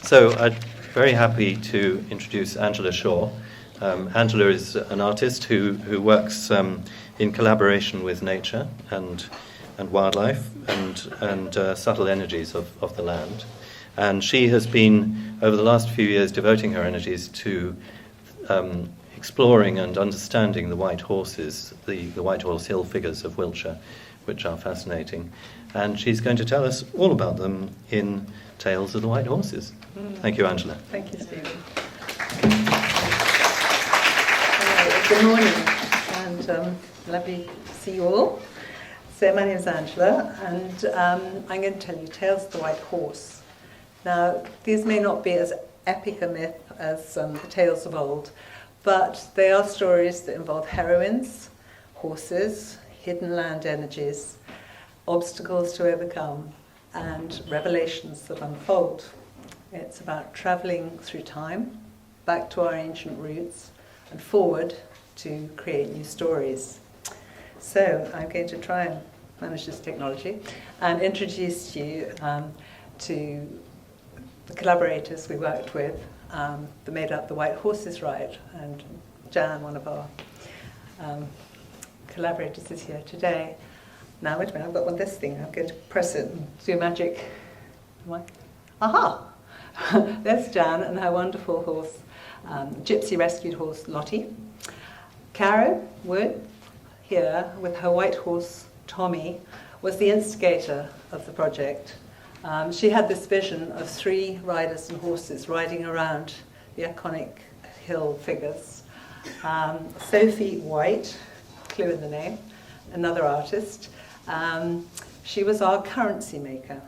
So I'm very happy to introduce Angela Shaw. Angela is an artist who works in collaboration with nature and wildlife and subtle energies of the land. And she has been, over the last few years, devoting her energies to exploring and understanding the white horses, the White Horse Hill figures of Wiltshire, which are fascinating. And she's going to tell us all about them in Tales of the White Horses. Thank you, Angela. Thank you, Stephen. Good morning, and lovely to see you all. So my name is Angela, and I'm going to tell you Tales of the White Horse. Now, these may not be as epic a myth as the tales of old, but they are stories that involve heroines, horses, hidden land energies, obstacles to overcome, and revelations that unfold. It's about travelling through time, back to our ancient roots, and forward to create new stories. So I'm going to try and manage this technology and introduce you to the collaborators we worked with that made up the White Horses ride. And Jan, one of our collaborators, is here today. Now, wait a minute, I've got this thing. I'm going to press it and do magic. Aha! There's Jan and her wonderful horse, gypsy rescued horse, Lottie. Caro Wood, here, with her white horse, Tommy, was the instigator of the project. She had this vision of 3 riders and horses riding around the iconic hill figures. Sophie White, clue in the name, another artist. She was our currency maker,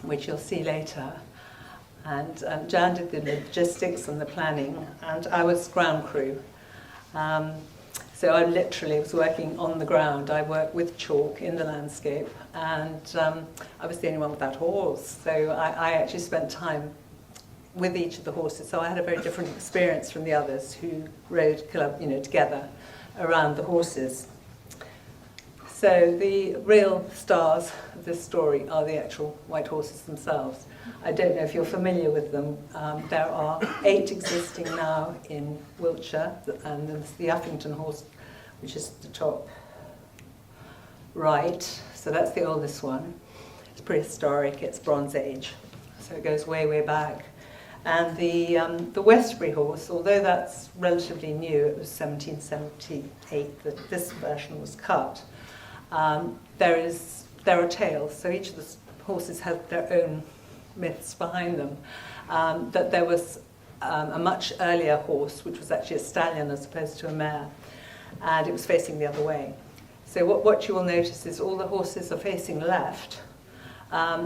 which you'll see later. And Jan did the logistics and the planning, and I was ground crew. So I literally was working on the ground. I worked with chalk in the landscape, and I was the only one with that horse. So I actually spent time with each of the horses. So I had a very different experience from the others who rode, together around the horses. So the real stars of this story are the actual white horses themselves. I don't know if you're familiar with them. There are 8 existing now in Wiltshire, and there's the Uffington horse, which is the top right. So that's the oldest one. It's prehistoric, it's Bronze Age, so it goes way, way back. And the Westbury horse, although that's relatively new, it was 1778 that this version was cut. There are tales, so each of the horses have their own myths behind them. That there was a much earlier horse, which was actually a stallion as opposed to a mare, and it was facing the other way. So what you will notice is all the horses are facing left,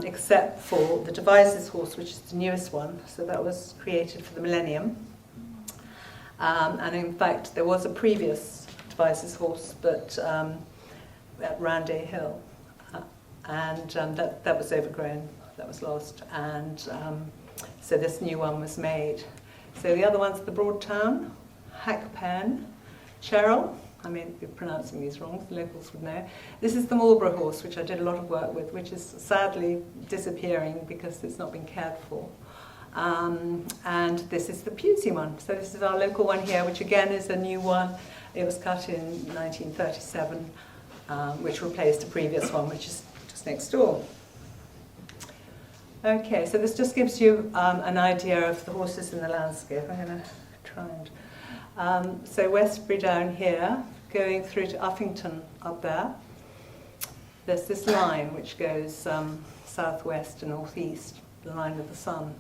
except for the Devises horse, which is the newest one. So that was created for the millennium. And in fact, there was a previous Devises horse, but at Roundhay Hill, and that was overgrown, that was lost, and so this new one was made. So the other one's the Broad Town, Hackpen, Cheryl. I may be pronouncing these wrong, the locals would know. This is the Marlborough horse, which I did a lot of work with, which is sadly disappearing because it's not been cared for. And this is the Pusey one. So this is our local one here, which again is a new one. It was cut in 1937. Which replaced a previous one, which is just next door. Okay, so this just gives you an idea of the horses in the landscape. I'm going to try and... so Westbury down here, going through to Uffington up there. There's this line which goes southwest to northeast, the line of the sun.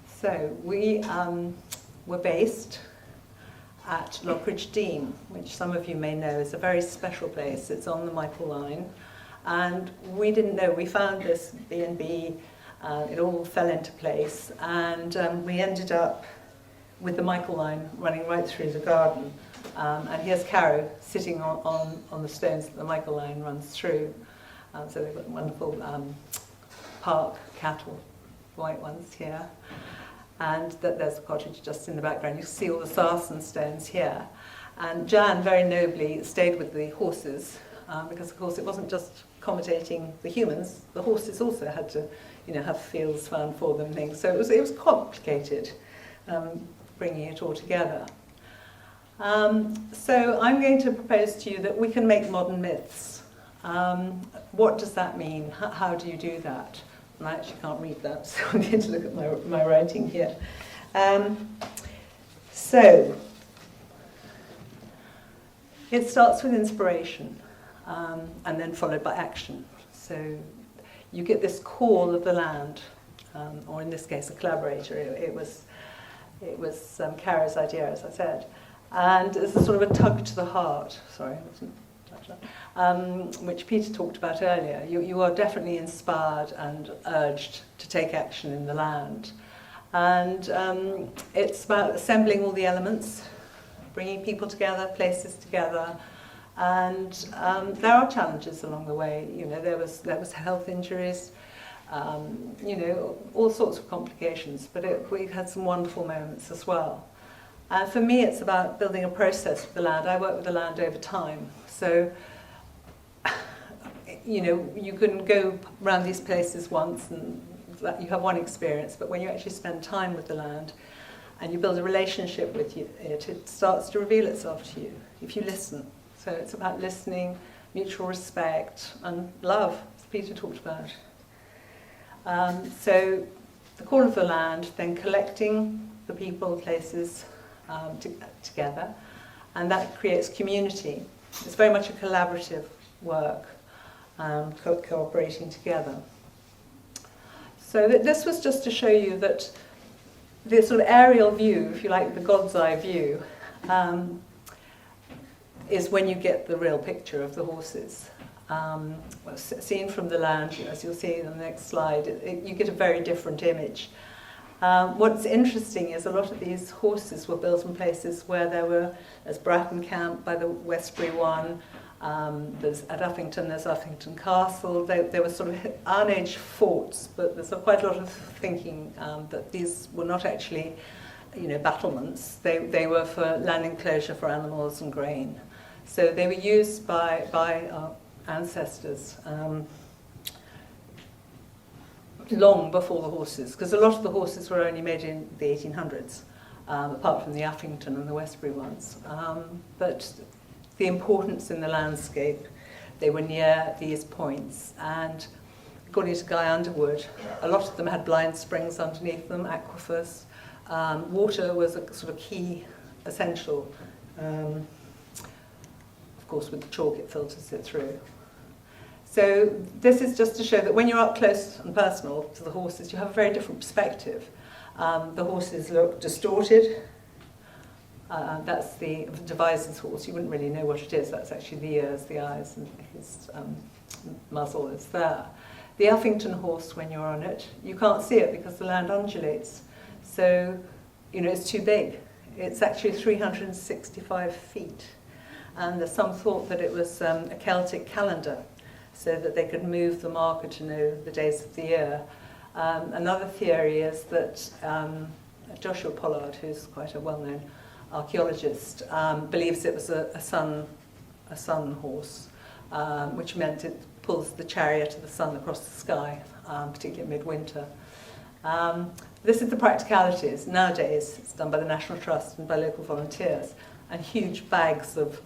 So we were based at Lockridge Dean, which some of you may know is a very special place. It's on the Michael Line. And we didn't know, we found this B&B, it all fell into place, and we ended up with the Michael Line running right through the garden. And here's Caro sitting on the stones that the Michael Line runs through. So they've got wonderful park cattle, white ones here. And there's a cottage just in the background. You can see all the sarsen stones here. And Jan very nobly stayed with the horses, because of course it wasn't just accommodating the humans, the horses also had to, have fields found for them and things. So it was complicated, bringing it all together. So I'm going to propose to you that we can make modern myths. What does that mean? How do you do that? And I actually can't read that, so I'm going to look at my writing here. So it starts with inspiration, and then followed by action. So you get this call of the land, or in this case, a collaborator. It was Kara's idea, as I said. And it's a sort of a tug to the heart. Sorry, I wasn't touch that. Which Peter talked about earlier. You are definitely inspired and urged to take action in the land. And it's about assembling all the elements, bringing people together, places together. And there are challenges along the way. There was health injuries, all sorts of complications. But we had some wonderful moments as well. And for me, it's about building a process with the land. I work with the land over time. So, you can go around these places once and you have one experience, but when you actually spend time with the land and you build a relationship with it starts to reveal itself to you if you listen. So it's about listening, mutual respect, and love, as Peter talked about. So the call of the land, then collecting the people, places, together, and that creates community. It's very much a collaborative work, cooperating together. So this was just to show you that the sort of aerial view, if you like, the God's eye view, is when you get the real picture of the horses. Seen from the land, as you'll see in the next slide, you get a very different image. What's interesting is a lot of these horses were built in places where there's Bratton Camp by the Westbury one, at Uffington, there's Uffington Castle. They were sort of Iron Age forts, but there's quite a lot of thinking that these were not actually, battlements. They were for land enclosure for animals and grain. So they were used by our ancestors long before the horses, because a lot of the horses were only made in the 1800s, apart from the Uffington and the Westbury ones. But the importance in the landscape, they were near these points, and according to Guy Underwood, a lot of them had blind springs underneath them, aquifers. Water was a sort of key, essential. Of course, with the chalk, it filters it through. So this is just to show that when you're up close and personal to the horses, you have a very different perspective. The horses look distorted. That's the deviser's horse. You wouldn't really know what it is. That's actually the ears, the eyes, and his muzzle is there. The Uffington horse, when you're on it, you can't see it because the land undulates. So, it's too big. It's actually 365 feet. And there's some thought that it was a Celtic calendar, so that they could move the marker to know the days of the year. Another theory is that Joshua Pollard, who's quite a well-known archaeologist, believes it was a sun horse, which meant it pulls the chariot of the sun across the sky, particularly midwinter. This is the practicalities. Nowadays, it's done by the National Trust and by local volunteers, and huge bags of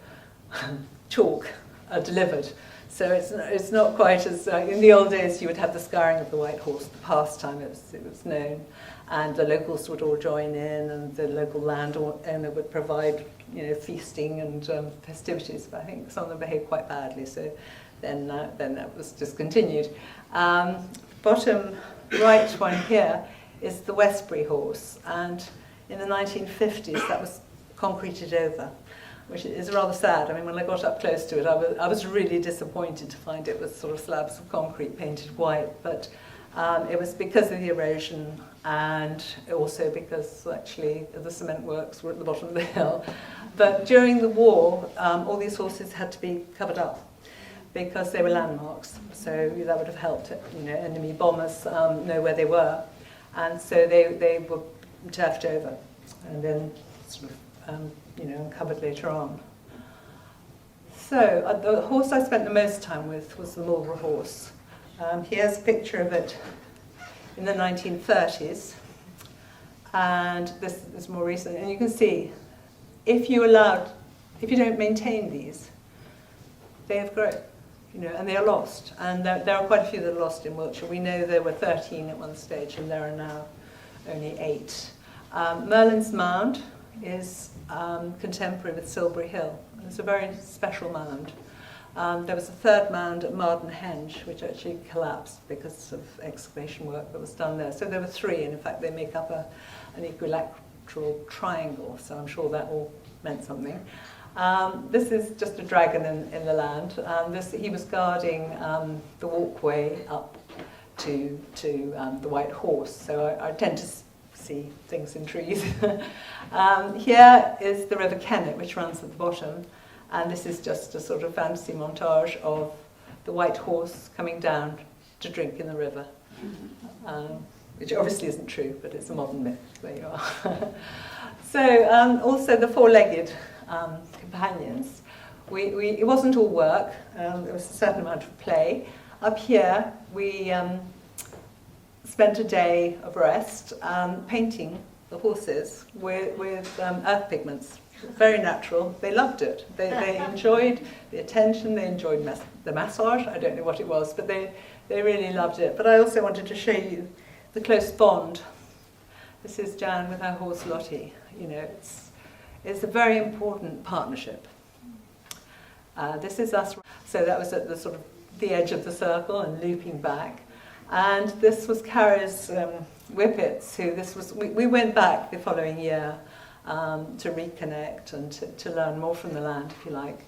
chalk are delivered. So it's not quite as, in the old days you would have the scouring of the white horse, the pastime it was known, and the locals would all join in, and the local landowner would provide feasting and festivities, but I think some of them behaved quite badly, so then that was discontinued. Bottom right one here is the Westbury horse, and in the 1950s that was concreted over, which is rather sad. I mean, when I got up close to it, I was really disappointed to find it was sort of slabs of concrete painted white, but it was because of the erosion, and also because actually the cement works were at the bottom of the hill. But during the war, all these horses had to be covered up because they were landmarks, so that would have helped enemy bombers know where they were, and so they were turfed over and then sort of uncovered later on. So the horse I spent the most time with was the Marlborough horse. Here's a picture of it in the 1930s, and this is more recent. And you can see, if you don't maintain these, they have grown, and they are lost. And there are quite a few that are lost in Wiltshire. We know there were 13 at one stage, and there are now only 8. Merlin's Mound is contemporary with Silbury Hill. It's a very special mound. There was a third mound at Marden Henge, which actually collapsed because of excavation work that was done there. So there were 3, and in fact they make up an equilateral triangle, so I'm sure that all meant something. This is just a dragon in the land. He was guarding the walkway up to the White Horse, so I tend to see things in trees. Here is the River Kennet, which runs at the bottom, and this is just a sort of fantasy montage of the White Horse coming down to drink in the river, which obviously isn't true, but it's a modern myth. There you are. So also the four-legged companions. It wasn't all work. There was a certain amount of play. Up here, we spent a day of rest painting the horses with earth pigments. Very natural. They loved it. They enjoyed the attention. They enjoyed the massage. I don't know what it was, but they really loved it. But I also wanted to show you the close bond. This is Jan with her horse Lottie. It's a very important partnership. This is us. So that was at the sort of the edge of the circle and looping back. And this was Carrie's Whippets, we went back the following year to reconnect and to learn more from the land, if you like.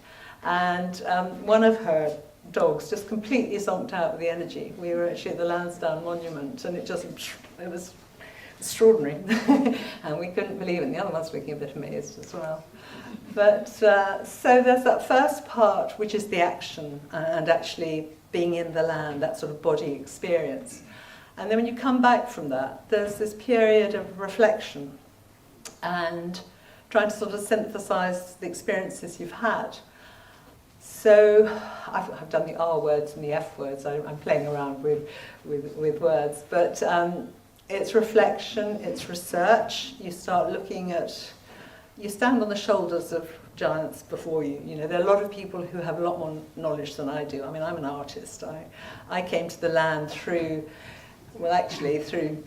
And one of her dogs just completely zonked out with the energy. We were actually at the Lansdowne Monument, and it was extraordinary. And we couldn't believe it. And the other one's looking a bit amazed as well. But so there's that first part, which is the action and actually being in the land, that sort of body experience. And then when you come back from that, there's this period of reflection and trying to sort of synthesize the experiences you've had. So I've done the R words and the F words. I'm playing around with words, but it's reflection, it's research. You start looking at, you stand on the shoulders of giants before you. There are a lot of people who have a lot more knowledge than I do. I mean, I'm an artist. I came to the land through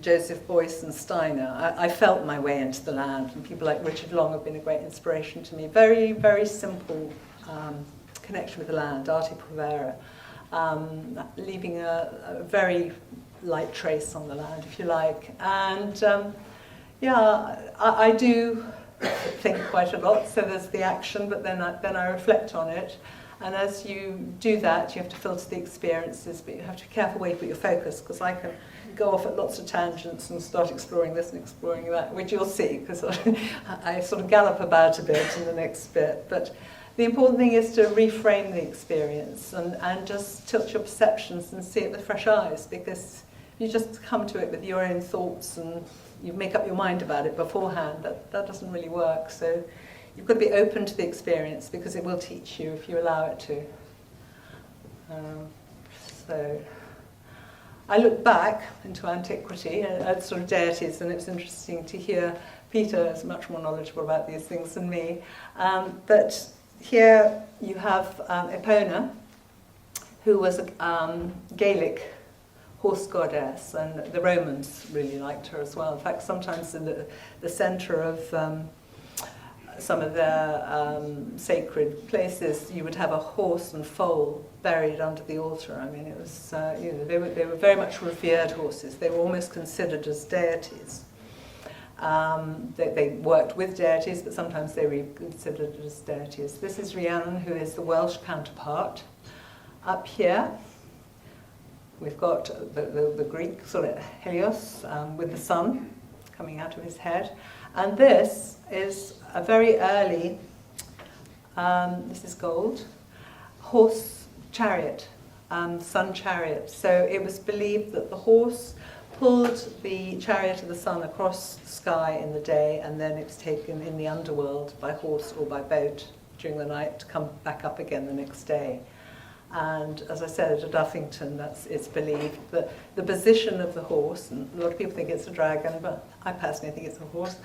Joseph Boyce and Steiner. I felt my way into the land, and people like Richard Long have been a great inspiration to me. Very, very simple connection with the land, arte povera, leaving a very light trace on the land, if you like. And I do think quite a lot, so there's the action, but then I reflect on it. And as you do that, you have to filter the experiences, but you have to be careful where you put your focus, because I can go off at lots of tangents and start exploring this and exploring that, which you'll see, because I sort of gallop about a bit in the next bit. But the important thing is to reframe the experience and just tilt your perceptions and see it with fresh eyes, because if you just come to it with your own thoughts and you make up your mind about it beforehand, that doesn't really work. So you've got to be open to the experience, because it will teach you if you allow it to. So I look back into antiquity at sort of deities, and it's interesting to hear Peter is much more knowledgeable about these things than me. But here you have Epona, who was a Gaelic horse goddess, and the Romans really liked her as well. In fact, sometimes in the centre of some of their sacred places, you would have a horse and foal buried under the altar. I mean, it was they were very much revered horses. They were almost considered as deities. They worked with deities, but sometimes they were considered as deities. This is Rhiannon, who is the Welsh counterpart. Up here, we've got the Greek sort of Helios with the sun coming out of his head. And this is a very early, this is gold, horse chariot, sun chariot. So it was believed that the horse pulled the chariot of the sun across the sky in the day, and then it was taken in the underworld by horse or by boat during the night to come back up again the next day. And as I said, at Uffington, it's believed that the position of the horse, and a lot of people think it's a dragon, but I personally think it's a horse,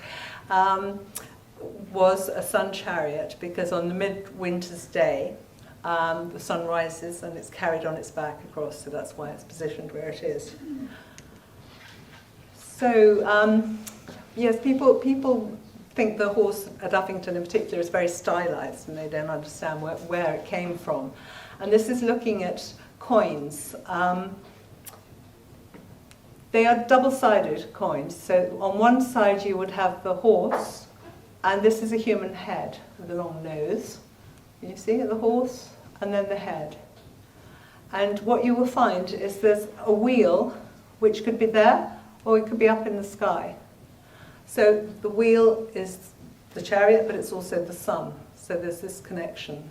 was a sun chariot, because on the midwinter's day, the sun rises and it's carried on its back across, so that's why it's positioned where it is. So, yes, people think the horse at Uffington in particular is very stylized, and they don't understand where it came from. And this is looking at coins. They are double-sided coins. So on one side you would have the horse, and this is a human head with a long nose. Can you see the horse? And then the head. And what you will find is there's a wheel, which could be there, or it could be up in the sky. So the wheel is the chariot, but it's also the sun. So there's this connection.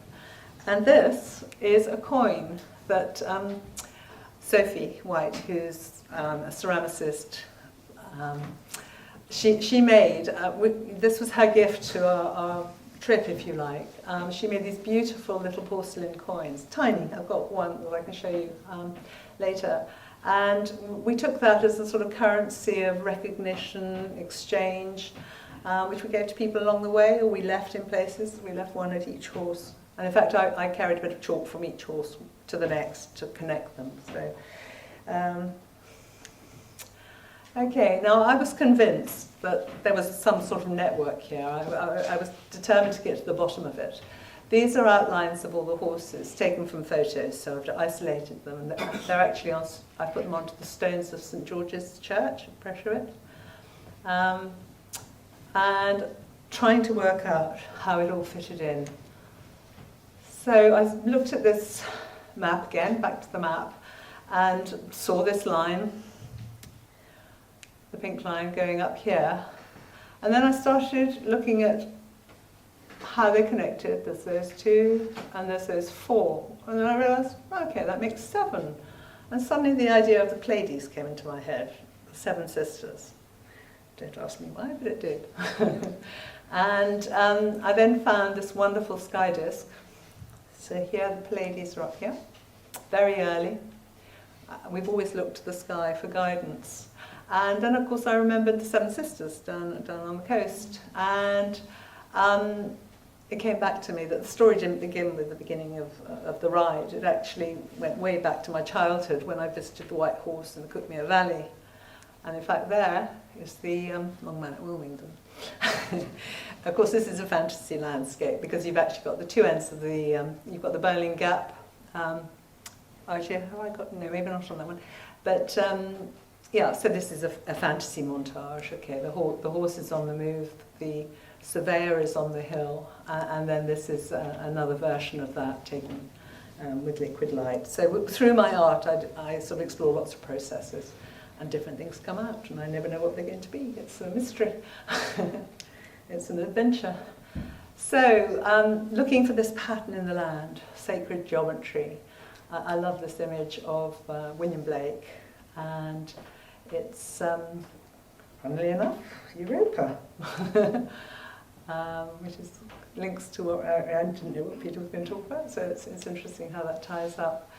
And this is a coin that Sophie White, who's a ceramicist, she made. This was her gift to our trip, if you like. She made these beautiful little porcelain coins, tiny. I've got one that I can show you later. And we took that as a sort of currency of recognition, exchange, which we gave to people along the way, or we left in places. We left one at each horse. And in fact, I carried a bit of chalk from each horse to the next to connect them. So, okay, now I was convinced that there was some sort of network here. I was determined to get to the bottom of it. These are outlines of all the horses taken from photos, so I've isolated them. And they're actually on, I put them onto the stones of St George's Church at Pressure. And trying to work out how it all fitted in. So I looked at this map again, back to the map, and saw this line, the pink line going up here. And then I started looking at how they connected. There's those two, and there's those four. And then I realised, okay, that makes 7. And suddenly the idea of the Pleiades came into my head, the 7 sisters. Don't ask me why, but it did. And I then found this wonderful sky disk. So here the Pleiades are up here, very early. We've always looked to the sky for guidance. And then, of course, I remembered the 7 sisters down on the coast. And it came back to me that the story didn't begin with the beginning of the ride. It actually went way back to my childhood when I visited the White Horse in the Cuckmere Valley. And in fact, there is the Long Man at Wilmington. Of course, this is a fantasy landscape because you've actually got the two ends of the, you've got the Bowling Gap. Actually, have I got, no, maybe not on that one. But yeah, so this is a fantasy montage. Okay, the horse is on the move, the surveyor is on the hill, and then this is another version of that taken with liquid light. So through my art, I sort of explore lots of processes. And different things come out, and I never know what they're going to be. It's a mystery. It's an adventure. So, looking for this pattern in the land, sacred geometry. I love this image of William Blake, and it's, funnily enough, Europa, which is links to what I didn't know what Peter was going to talk about, so it's interesting how that ties up.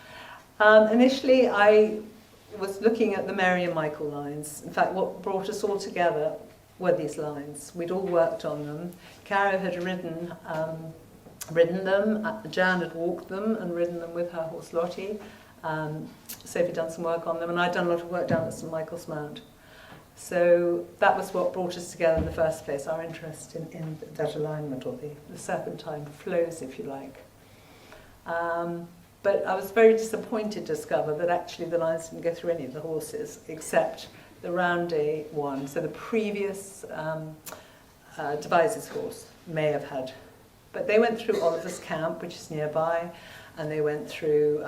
Initially, I was looking at the Mary and Michael lines. In fact, what brought us all together were these lines. We'd all worked on them. Caro had ridden them, Jan had walked them and ridden them with her horse Lottie. Sophie had done some work on them, and I'd done a lot of work down at St Michael's Mount. So that was what brought us together in the first place, our interest in that alignment, or the serpentine flows, if you like. But I was very disappointed to discover that actually the lines didn't go through any of the horses, except the Roundhay one. So the previous Devizes horse may have had. But they went through Oliver's Camp, which is nearby, and they went through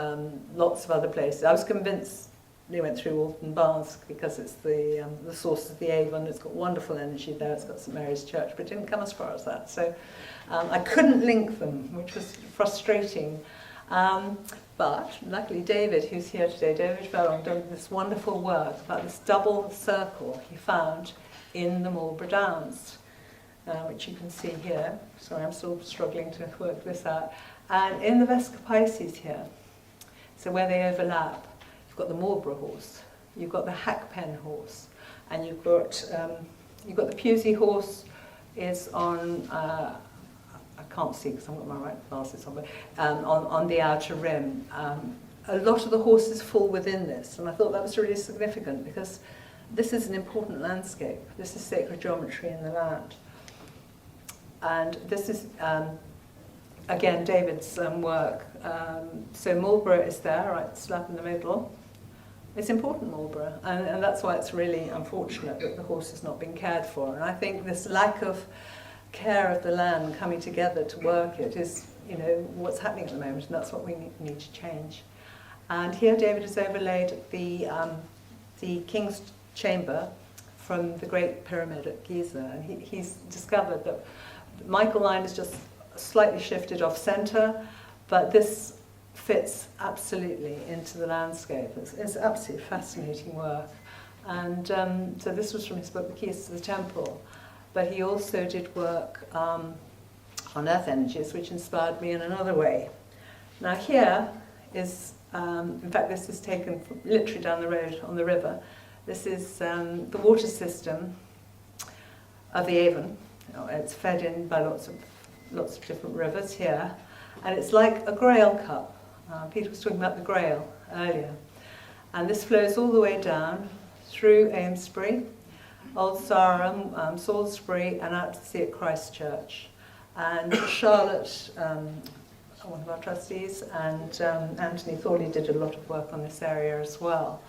lots of other places. I was convinced they went through Alton Baths because it's the source of the Avon. It's got wonderful energy there. It's got St Mary's Church, but it didn't come as far as that. So I couldn't link them, which was frustrating. But luckily David, who's here today, David Farrong, done this wonderful work about this double circle he found in the Marlborough Downs. which you can see here. Sorry, I'm still struggling to work this out. And in the Vesca Pisces here, so where they overlap, you've got the Marlborough horse, you've got the Hackpen horse, and you've got the Pusey horse is on, I can't see because I've got my right glasses on, but on the outer rim. A lot of the horses fall within this, and I thought that was really significant because this is an important landscape. This is sacred geometry in the land. And this is, again, David's work. So Marlborough is there, right slap in the middle. It's important, Marlborough, and that's why it's really unfortunate that the horse has not been cared for. And I think this lack of care of the land coming together to work it is, what's happening at the moment, and that's what we need to change. And here David has overlaid the King's Chamber from the Great Pyramid at Giza, and he's discovered that Michael line is just slightly shifted off centre, but this fits absolutely into the landscape. It's absolutely fascinating work. And so this was from his book, The Keys to the Temple. But he also did work on earth energies, which inspired me in another way. Now here is, in fact this is taken from literally down the road on the river. This is the water system of the Avon. It's fed in by lots of different rivers here. And it's like a Grail cup. Peter was talking about the Grail earlier. And this flows all the way down through Amesbury, Old Sarum, Salisbury, and out to sea at Christchurch. And Charlotte, one of our trustees, and Anthony Thorley did a lot of work on this area as well.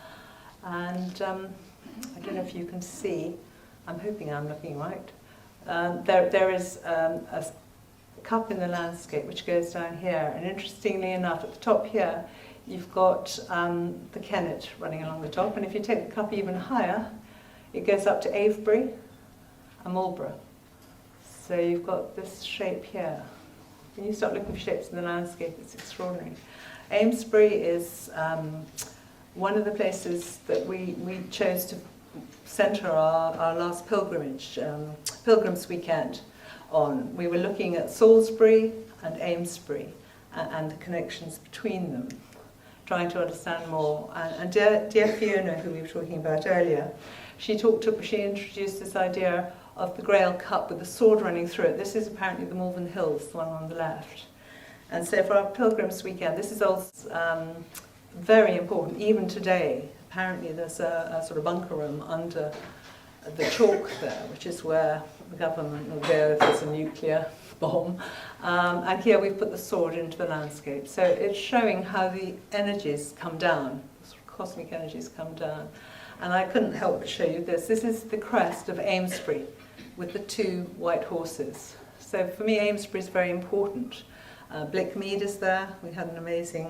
And I don't know if you can see, I'm hoping I'm looking right. There is a cup in the landscape which goes down here, and interestingly enough, at the top here, you've got the Kennet running along the top, and if you take the cup even higher, it goes up to Avebury and Marlborough. So you've got this shape here. When you start looking for shapes in the landscape, it's extraordinary. Amesbury is one of the places that we chose to centre our last Pilgrims Weekend on. We were looking at Salisbury and Amesbury and the connections between them, trying to understand more. And dear Fiona, who we were talking about earlier, she introduced this idea of the Grail Cup with the sword running through it. This is apparently the Malvern Hills, the one on the left. And so for our Pilgrims Weekend, this is also very important, even today. Apparently there's a sort of bunker room under the chalk there, which is where the government will go if there's a nuclear bomb. And here we've put the sword into the landscape. So it's showing how the energies come down, the sort of cosmic energies come down. And I couldn't help but show you this. This is the crest of Amesbury with the two white horses. So for me, Amesbury is very important. Blickmead is there. We had an amazing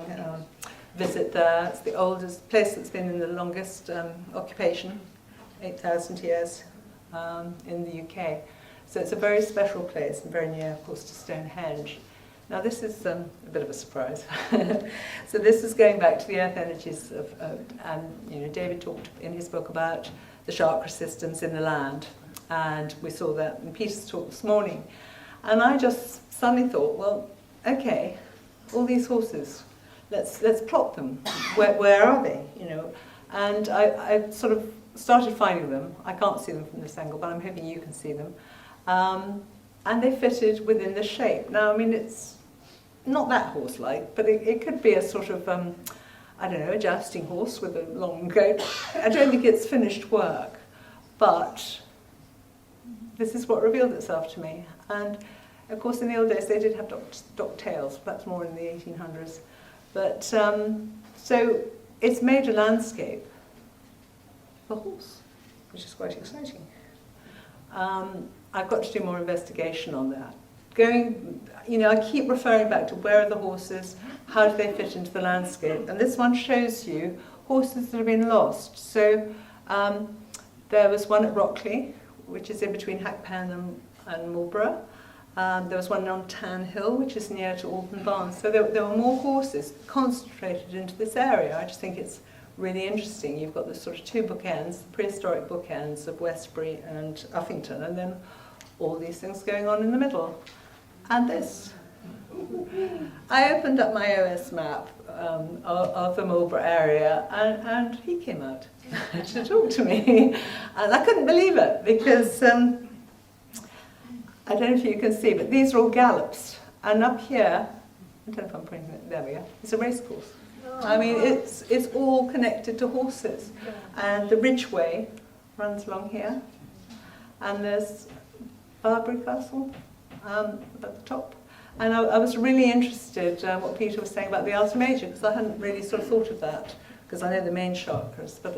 visit there. It's the oldest place that's been in the longest occupation, 8,000 years in the UK. So it's a very special place and very near, of course, to Stonehenge. Now this is a bit of a surprise. So this is going back to the earth energies and David talked in his book about the chakra systems in the land, and we saw that in Peter's talk this morning. And I just suddenly thought, well, okay, all these horses, let's plot them. Where are they? And I sort of started finding them. I can't see them from this angle, but I'm hoping you can see them. And they fitted within the shape. Now, I mean, it's not that horse-like, but it could be a sort of, a jousting horse with a long coat. I don't think it's finished work, but this is what revealed itself to me. And, of course, in the old days, they did have docked tails, perhaps more in the 1800s. But, so it's made a landscape for horse, which is quite exciting. I've got to do more investigation on that. I keep referring back to where are the horses, how do they fit into the landscape, and this one shows you horses that have been lost. So there was one at Rockley, which is in between Hackpen and Marlborough. There was one on Tan Hill, which is near to Alton Barnes. So there were more horses concentrated into this area. I just think it's really interesting. You've got the sort of two bookends, the prehistoric bookends of Westbury and Uffington, and then all these things going on in the middle. And this. I opened up my OS map of the Marlborough area, and he came out to talk to me. And I couldn't believe it, because I don't know if you can see, but these are all gallops. And up here, I don't know if I'm pointing it, there we go, it's a racecourse. I mean, it's all connected to horses. And the Ridgeway runs along here. And there's Barbary Castle at the top. And I was really interested in what Peter was saying about the Alta Major, because I hadn't really sort of thought of that, because I know the main chakras. But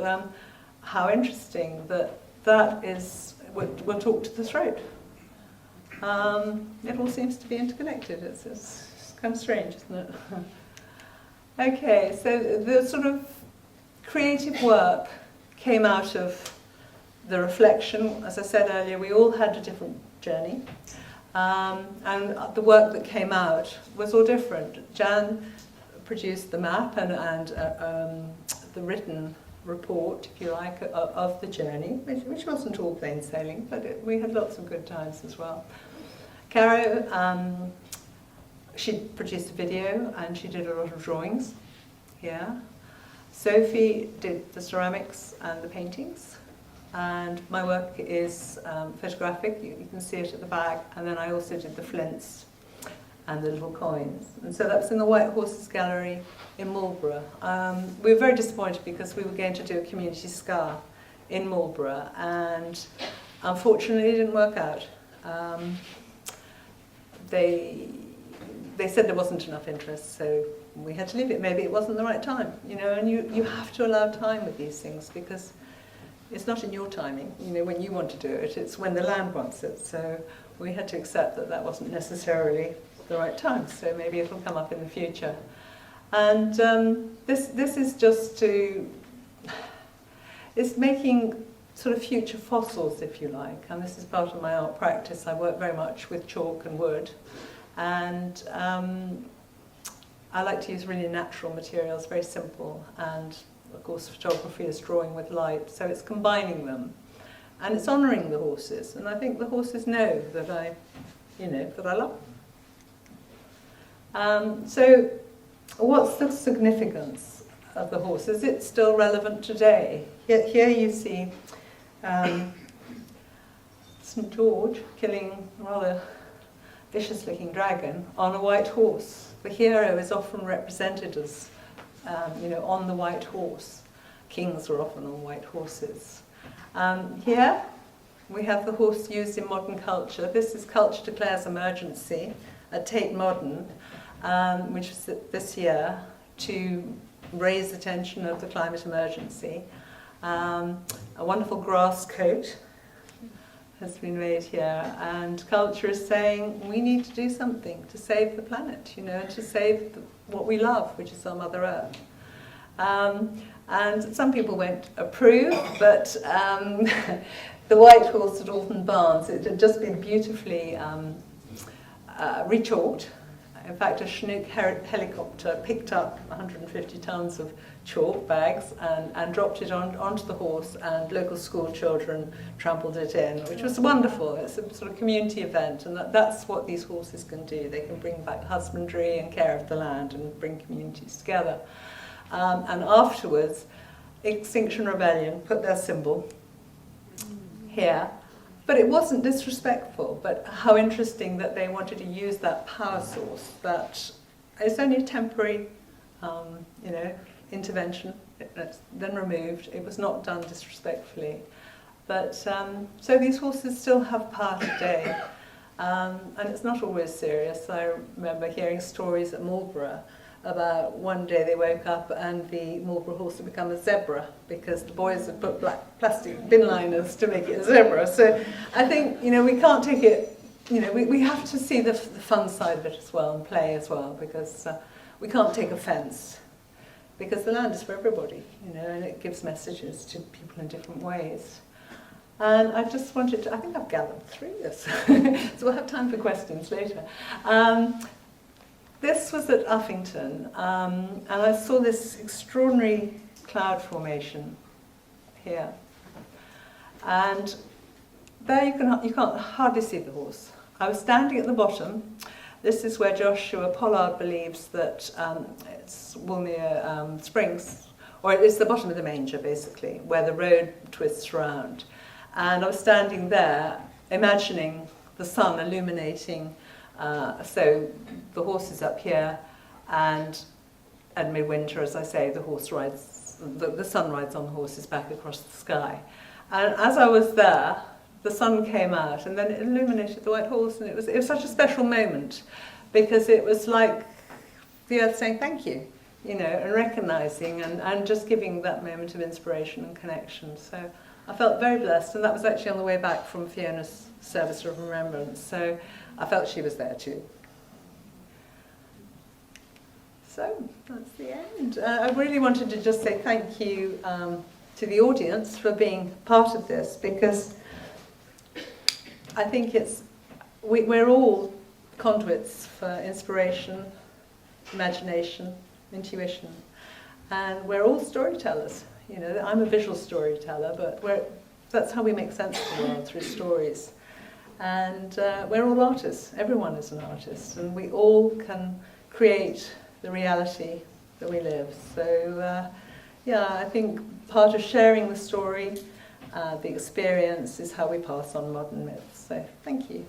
how interesting that is, will talk to the throat. It all seems to be interconnected. It's kind of strange, isn't it? Okay, so the sort of creative work came out of the reflection. As I said earlier, we all had a different journey. And the work that came out was all different. Jan produced the map and the written report, if you like, of the journey, which wasn't all plain sailing, but we had lots of good times as well. Caro, she produced a video and she did a lot of drawings here. Sophie did the ceramics and the paintings. And my work is photographic, you can see it at the back, and then I also did the flints and the little coins. And so that's in the White Horses Gallery in Marlborough. We were very disappointed because we were going to do a community scar in Marlborough, and unfortunately it didn't work out. They said there wasn't enough interest, so we had to leave it. Maybe it wasn't the right time, you know, and you have to allow time with these things, because it's not in your timing, you know, when you want to do it, it's when the land wants it. So we had to accept that that wasn't necessarily the right time, so maybe it'll come up in the future. And this is just to, it's making sort of future fossils, if you like, and this is part of my art practice. I work very much with chalk and wood, and I like to use really natural materials, very simple, and of course photography is drawing with light, so it's combining them, and it's honouring the horses, and I think the horses know that I love them. So what's the significance of the horse? Is it still relevant today? Here you see St. George killing a rather vicious-looking dragon on a white horse. The hero is often represented as on the white horse. Kings were often on white horses. Here we have the horse used in modern culture. This is Culture Declares Emergency at Tate Modern, which was this year to raise attention of the climate emergency. A wonderful grass coat has been made here, and culture is saying we need to do something to save the planet, to save what we love, which is our Mother Earth. And some people won't approve, but the White Horse at Alton Barnes, it had just been beautifully rechalked. In fact, a Chinook helicopter picked up 150 tons of chalk bags and dropped it onto the horse, and local school children trampled it in, which was wonderful. It's a sort of community event, and that's what these horses can do. They can bring back husbandry and care of the land and bring communities together. And afterwards, Extinction Rebellion put their symbol here. But it wasn't disrespectful, but how interesting that they wanted to use that power source, that it's only a temporary intervention, it's then removed. It was not done disrespectfully. But so these horses still have power today, and it's not always serious. I remember hearing stories at Marlborough about one day they woke up and the Marlborough horse had become a zebra because the boys had put black plastic bin liners to make it a zebra. So I think, we can't take it, we have to see the fun side of it as well and play as well, because we can't take offence, because the land is for everybody, and it gives messages to people in different ways. And I just wanted to, I think I've gathered through this, so we'll have time for questions later. This was at Uffington, and I saw this extraordinary cloud formation here. And there you can't hardly see the horse. I was standing at the bottom. This is where Joshua Pollard believes that it's Woolmere Springs, or it's the bottom of the manger basically, where the road twists round. And I was standing there imagining the sun illuminating, so the horse is up here, and at midwinter, as I say, the sun rides on the horse's back across the sky. And as I was there, the sun came out and then it illuminated the white horse, and it was such a special moment, because it was like the earth saying thank you, and recognising and just giving that moment of inspiration and connection. So I felt very blessed, and that was actually on the way back from Fiona's service of remembrance, so I felt she was there too. So that's the end. I really wanted to just say thank you to the audience for being part of this, because I think we're all conduits for inspiration, imagination, intuition, and we're all storytellers. I'm a visual storyteller, but that's how we make sense of the world, through stories. And we're all artists. Everyone is an artist, and we all can create the reality that we live. So I think part of sharing the story, the experience, is how we pass on modern myths. So thank you.